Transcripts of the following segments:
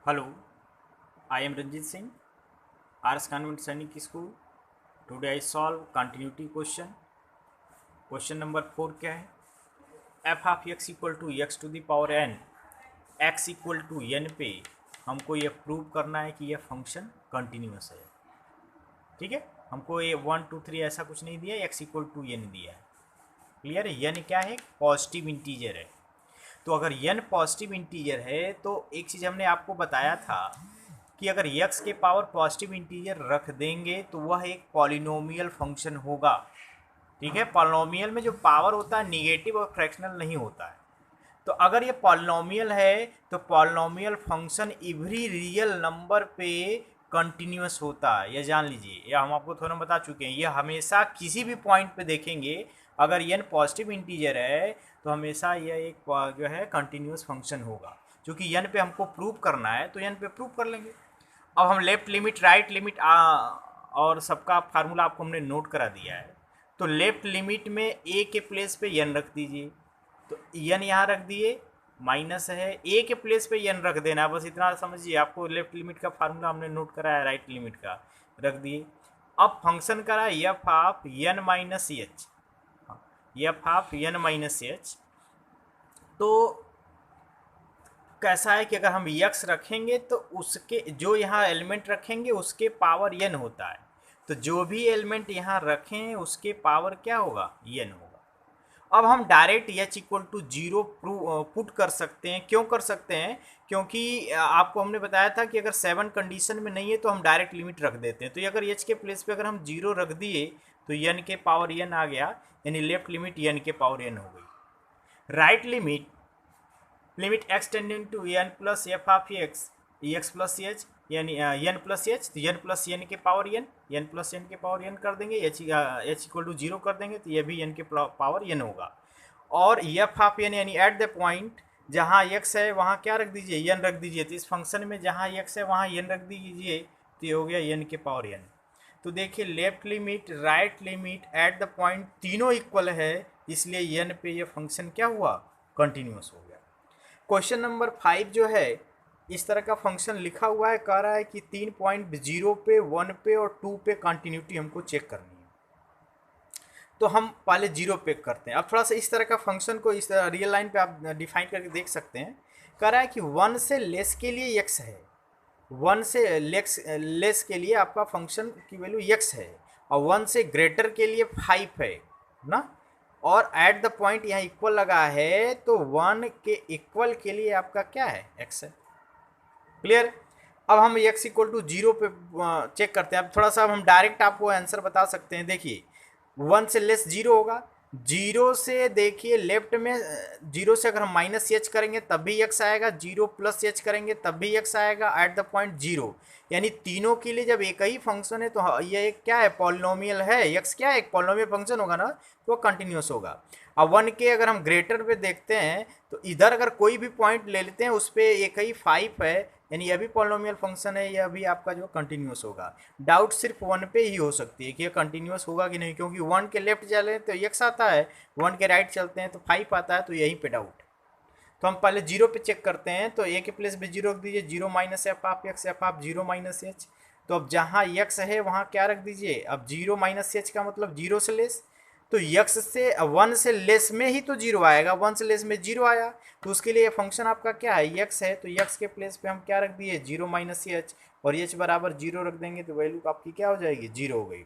Hello, I am Ranjit Singh, RS Convent Sainik School. Today I solve continuity question. Question number 4 क्या है? f of x equal to x to the power n, x equal to n पे हमको ये prove करना है कि यह function continuous है। ठीक है, हमको ये 1 2 3 ऐसा कुछ नहीं दिया, x इक्वल टू n दिया है। क्लियर है? n क्या है? पॉजिटिव इंटीजर है। तो अगर n पॉजिटिव इंटीजर है तो एक चीज़ हमने आपको बताया था कि अगर x के पावर पॉजिटिव इंटीजर रख देंगे तो वह एक पॉलिनोमियल फंक्शन होगा। ठीक है, पॉलिनोमियल में जो पावर होता है निगेटिव और फ्रैक्शनल नहीं होता है। तो अगर ये पॉलिनोमियल है तो polynomial function every real number पे कंटिन्यूस होता है। ये जान लीजिए, ये हम आपको थोड़ा बता चुके हैं। ये हमेशा किसी भी पॉइंट पे देखेंगे, अगर n पॉजिटिव इंटीजर है तो हमेशा यह एक जो है कंटिन्यूस फंक्शन होगा। क्योंकि n पे हमको प्रूव करना है तो n पे प्रूव कर लेंगे। अब हम लेफ्ट लिमिट राइट लिमिट और सबका फार्मूला आपको हमने नोट करा दिया है। तो लेफ्ट लिमिट में a के प्लेस पे n रख दीजिए, तो n यहाँ रख दिए, माइनस है a के प्लेस पे n रख देना, बस इतना समझिए। आपको लेफ्ट लिमिट का फार्मूला हमने नोट करा है, राइट लिमिट का रख दिए। अब फंक्शन करा F of n minus H, F of n minus H. तो कैसा है कि अगर हम यक्स रखेंगे तो उसके जो यहाँ एलिमेंट रखेंगे उसके पावर n होता है। तो जो भी एलिमेंट यहाँ रखें उसके पावर क्या होगा? n होगा। अब हम direct H equal to zero put कर सकते हैं। क्यों कर सकते हैं? क्योंकि आपको हमने बताया था कि अगर 7 कंडीशन में नहीं है तो हम डायरेक्ट लिमिट रख देते हैं। तो अगर एच के प्लेस पे अगर हम जीरो रख दिए तो n के पावर n आ गया, यानी लेफ्ट लिमिट n के पावर n हो गई। Right limit x tending to n plus F of X plus H, यानी n प्लस एच, तो n प्लस n के पावर n प्लस n के पावर n कर देंगे, एच इक्वल टू जीरो कर देंगे, तो ये भी n के पावर n होगा। और एफ ऑफ n यानी एट द पॉइंट जहाँ x है वहाँ क्या रख दीजिए? n रख दीजिए। तो इस फंक्शन में जहाँ x है वहाँ n रख दीजिए, तो ये हो गया n के पावर n। तो देखिए left limit right limit at the point तीनों इक्वल है, इसलिए n पे ये फंक्शन क्या हुआ? कंटिन्यूस हो गया। क्वेश्चन नंबर 5 जो है इस तरह का फंक्शन लिखा हुआ है, कह रहा है कि 3.0 पे 1 पे और 2 पे कंटिन्यूटी हमको चेक करनी है। तो हम पहले जीरो पे करते हैं। अब थोड़ा सा इस तरह का फंक्शन को इस रियल लाइन पे आप डिफाइन करके देख सकते हैं। कह रहा है कि 1 से लेस के लिए x है, 1 से लेस के लिए आपका फंक्शन की वैल्यू x है, और 1 से ग्रेटर के लिए 5 है ना। और एट द पॉइंट यहाँ इक्वल लगा है, तो 1 के इक्वल के लिए आपका क्या है? x है। क्लियर? अब हम x इक्वल टू जीरो पे चेक करते हैं। अब थोड़ा सा हम डायरेक्ट आपको आंसर बता सकते हैं। देखिए 1 से लेस जीरो होगा, जीरो से देखिए लेफ्ट में जीरो से अगर हम माइनस एच करेंगे तब भी एक्स आएगा, जीरो प्लस एच करेंगे तब भी एक्स आएगा एट द पॉइंट जीरो। यानी तीनों के लिए जब एक ही फंक्शन है तो ये एक क्या है? पॉलिनोमियल है। एक्स क्या है? एक पॉलिनोमियल फंक्शन होगा ना, तो कंटिन्यूस होगा। अब 1 के अगर हम ग्रेटर पे देखते हैं तो इधर अगर कोई भी पॉइंट ले लेते हैं उस पर एक ही 5 है, यानी यह भी पॉलिनोमियल फंक्शन है, यह भी आपका जो कंटिन्यूस होगा। डाउट सिर्फ 1 पे ही हो सकती है कि यह कंटिन्यूस होगा कि नहीं, क्योंकि 1 के लेफ्ट चले तो x आता है, 1 के राइट चलते हैं तो 5 आता है, तो यहीं पे डाउट। तो हम पहले जीरो पे चेक करते हैं। तो a के प्लेस पे जीरो रख दीजिए, zero minus F of x, F of zero minus H. तो अब जहाँ x है वहाँ क्या रख दीजिए? अब जीरो माइनस एच का मतलब जीरो से लेस, तो x से 1 से लेस में ही तो जीरो आएगा, 1 से लेस में जीरो आया, तो उसके लिए फंक्शन आपका क्या है? x है। तो x के प्लेस पे हम क्या रख दिए? जीरो माइनस एच, और h बराबर जीरो रख देंगे, तो वैल्यू आपकी क्या हो जाएगी? जीरो हो गई।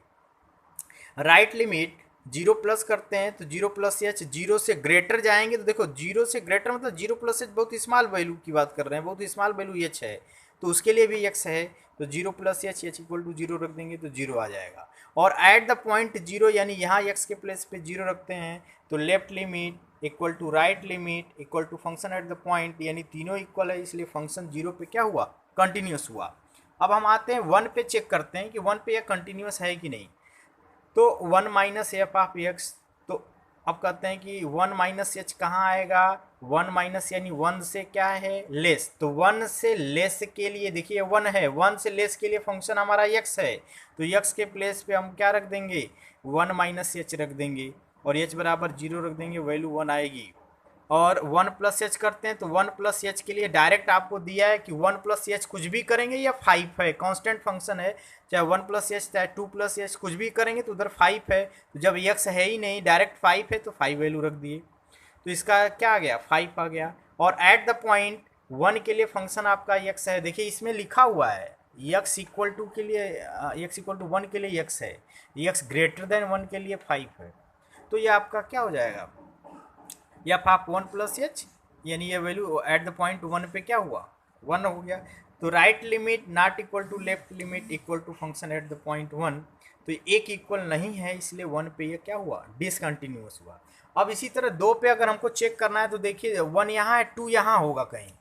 राइट लिमिट जीरो प्लस करते हैं तो जीरो प्लस एच, जीरो से ग्रेटर जाएंगे तो देखो जीरो से ग्रेटर मतलब जीरो प्लस एच बहुत स्मॉल वैल्यू की बात कर रहे हैं, बहुत स्मॉल वैल्यू एच है, तो उसके लिए भी एक्स है। तो zero plus H, H equal to zero रख देंगे तो जीरो आ जाएगा। और एट द पॉइंट जीरो, यानी यहाँ एक्स के प्लेस पे जीरो रखते हैं, तो left limit equal to right limit equal to function at the point, यानी तीनों इक्वल है, इसलिए फंक्शन जीरो पे क्या हुआ? कंटिन्यूस हुआ। अब हम आते हैं 1 पे, चेक करते हैं कि 1 पे यह कंटिन्यूस है कि नहीं। तो 1 माइनस एफ ऑफ एक्स, तो अब कहते हैं कि 1 माइनस एच कहाँ आएगा? 1 माइनस यानी 1 से क्या है? लेस। तो 1 से लेस के लिए देखिए 1 है, 1 से लेस के लिए फंक्शन हमारा x है, तो x के प्लेस पे हम क्या रख देंगे? 1 माइनस एच रख देंगे, और h बराबर जीरो रख देंगे, वैल्यू 1 आएगी। और 1+h करते हैं तो 1+h के लिए डायरेक्ट आपको दिया है कि 1+h कुछ भी करेंगे या 5 है, कांस्टेंट फंक्शन है, चाहे 1+h चाहे 2+h कुछ भी करेंगे तो उधर 5 है, तो जब x है ही नहीं डायरेक्ट 5 है तो 5 वैल्यू रख दिए, तो इसका क्या आ गया 5 आ गया। और एट द पॉइंट 1 के लिए फंक्शन आपका x है, देखिए इसमें लिखा हुआ है x इक्वल टू के लिए x इक्वल टू 1 के लिए x है, x ग्रेटर देन 1 के लिए 5 है, तो ये आपका क्या हो जाएगा या आप 1+h, यानी ये वैल्यू एट द पॉइंट 1 पे क्या हुआ 1 हो गया। तो right limit not equal to left limit equal to function at the point 1, तो एक इक्वल नहीं है इसलिए 1 पे ये क्या हुआ डिसकंटिन्यूअस हुआ। अब इसी तरह 2 पे अगर हमको चेक करना है तो देखिए 1 यहाँ है 2 यहाँ होगा कहीं,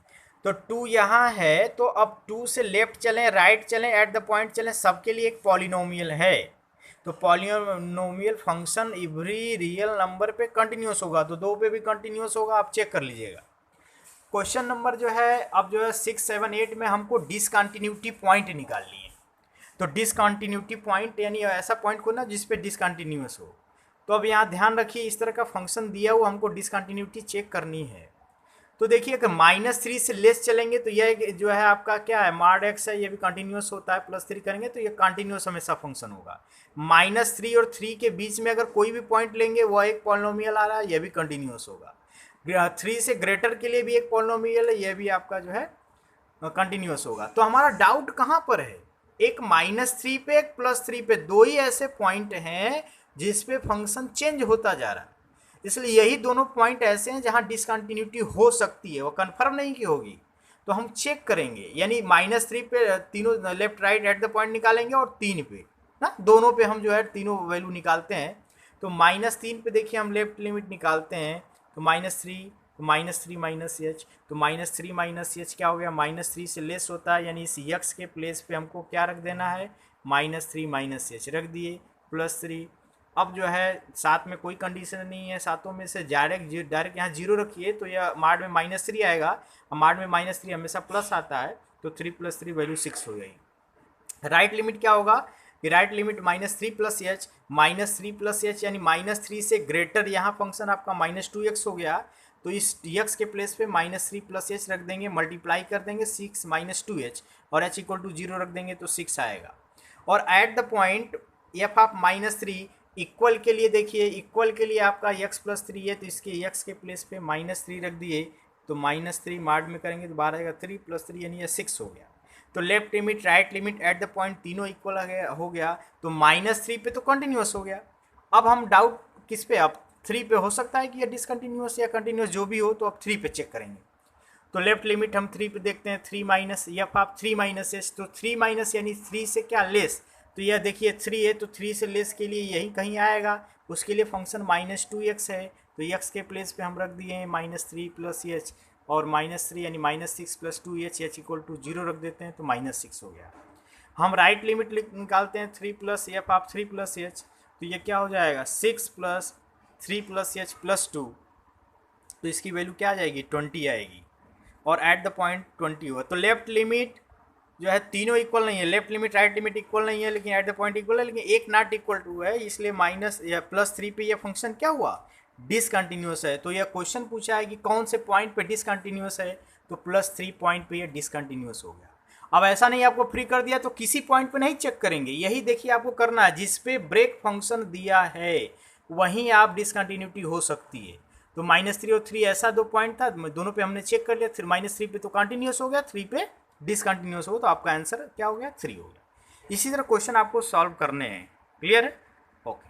तो 2 यहाँ है, तो अब 2 से लेफ्ट चलें राइट चलें एट द पॉइंट चलें, सबके लिए एक पॉलिनोमियल है, तो polynomial function every real number पे कंटिन्यूस होगा, तो 2 पे भी कंटिन्यूस होगा, आप चेक कर लीजिएगा। क्वेश्चन नंबर जो है अब जो है 6, 7, 8 में हमको डिसकंटिन्यूटी पॉइंट निकालनी है, तो डिसकंटिन्यूटी पॉइंट यानी ऐसा पॉइंट को ना जिस पे डिसकंटिन्यूस हो, तो अब यहाँ ध्यान रखिए इस तरह का फंक्शन दिया हुआ हमको डिसकंटिन्यूटी चेक करनी है। तो देखिए कि -3 से लेस चलेंगे तो यह जो है आपका क्या है मॉड x है, ये भी कंटिन्यूस होता है, +3 करेंगे तो ये कंटिन्यूस हमेशा फंक्शन होगा। -3 और 3 के बीच में अगर कोई भी पॉइंट लेंगे वह एक पॉलिनोमियल आ रहा है, यह भी कंटिन्यूस होगा। 3 से ग्रेटर के लिए भी एक पॉलिनोमियल है, यह भी आपका जो है कंटिन्यूस होगा। तो हमारा डाउट कहाँ पर है, एक -3 पे एक +3 पे, दो ही ऐसे पॉइंट हैं जिस पे फंक्शन चेंज होता जा रहा है, इसलिए यही दोनों पॉइंट ऐसे हैं जहां डिसकंटिन्यूटी हो सकती है, वो कंफर्म नहीं की होगी, तो हम चेक करेंगे, यानी -3 पे तीनों left right eight the point निकालेंगे और 3 पे ना दोनों पे हम जो है तीनों वैल्यू निकालते हैं। तो -3 पे देखिए हम लेफ्ट लिमिट निकालते हैं, तो -3 तो -3 तो -3 क्या हो गया -3 से लेस होता है, यानी इस x के प्लेस पे हमको क्या रख देना है -3 रख दिए +3। अब जो है साथ में कोई कंडीशन नहीं है, सातों में से डायरेक्ट यहाँ 0 रखिए तो यह मार्ड में -3 आएगा, और मार्ड में -3 हमेशा प्लस आता है, तो 3 + 3 वैल्यू 6 हो गई। राइट लिमिट क्या होगा कि राइट लिमिट -3+h यानी -3 से ग्रेटर, यहाँ फंक्शन आपका -2x हो गया, तो इस x के प्लेस पे -3+h रख देंगे, मल्टीप्लाई कर देंगे 6 -2h और h इक्वल टू 0 रख देंगे तो 6 आएगा। और eight the point f of -3 equal के लिए देखिए, इक्वल के लिए आपका x + 3 है, तो इसके x के प्लेस पे -3 रख दिए, तो -3 मार्ड में करेंगे तो बाहर आएगा 3 + 3 यानी ये 6 हो गया। तो left limit right limit at the point तीनों इक्वल हो गया, तो -3 पे तो कंटिन्यूस हो गया। अब हम डाउट किस पे, अब 3 पे हो सकता है कि ये डिसकंटिन्यूस या कंटिन्यूस जो भी हो, तो अब 3 पे चेक करेंगे। तो लेफ्ट लिमिट हम 3 पे देखते हैं, 3 माइनस f आप 3 - h, तो 3 माइनस यानी 3 से क्या लेस, तो यह देखिए 3 है, तो 3 से लेस के लिए यही कहीं आएगा, उसके लिए फंक्शन -2x है, तो x के प्लेस पे हम रख दिए हैं -3 + h, और -3 यानी -6 + 2h, h इक्वल टू 0 रख देते हैं, तो -6 हो गया। हम राइट लिमिट निकालते हैं 3 + f आप 3 + h, तो ये क्या हो जाएगा 6 + 3 + h + 2, तो इसकी वैल्यू क्या आ जाएगी 20 आएगी, और एट द पॉइंट 20 हुआ। तो लेफ्ट लिमिट जो है तीनों इक्वल नहीं है, left limit right limit equal नहीं है, लेकिन एट द पॉइंट इक्वल है, लेकिन एक नॉट इक्वल टू है, इसलिए माइनस या +3 पे ये फंक्शन क्या हुआ डिसकंटिन्यूस है। तो यह क्वेश्चन पूछा है कि कौन से पॉइंट पे डिसकंटिन्यूस है, तो +3 पॉइंट पे ये डिसकंटिन्यूस हो गया। अब ऐसा नहीं आपको फ्री कर दिया तो किसी पॉइंट पे नहीं चेक करेंगे, यही देखिए आपको करना है, जिस पे ब्रेक फंक्शन दिया है वहीं आप डिसकंटिन्यूटी हो सकती है। तो -3 और 3 ऐसा दो पॉइंट था, दोनों पे हमने चेक कर लिया, फिर -3 पे तो कंटिन्यूस हो गया, 3 पे डिसकंटिन्यूस हो, तो आपका आंसर क्या हो गया 3 हो गया। इसी तरह क्वेश्चन आपको सॉल्व करने हैं, क्लियर है। ओके।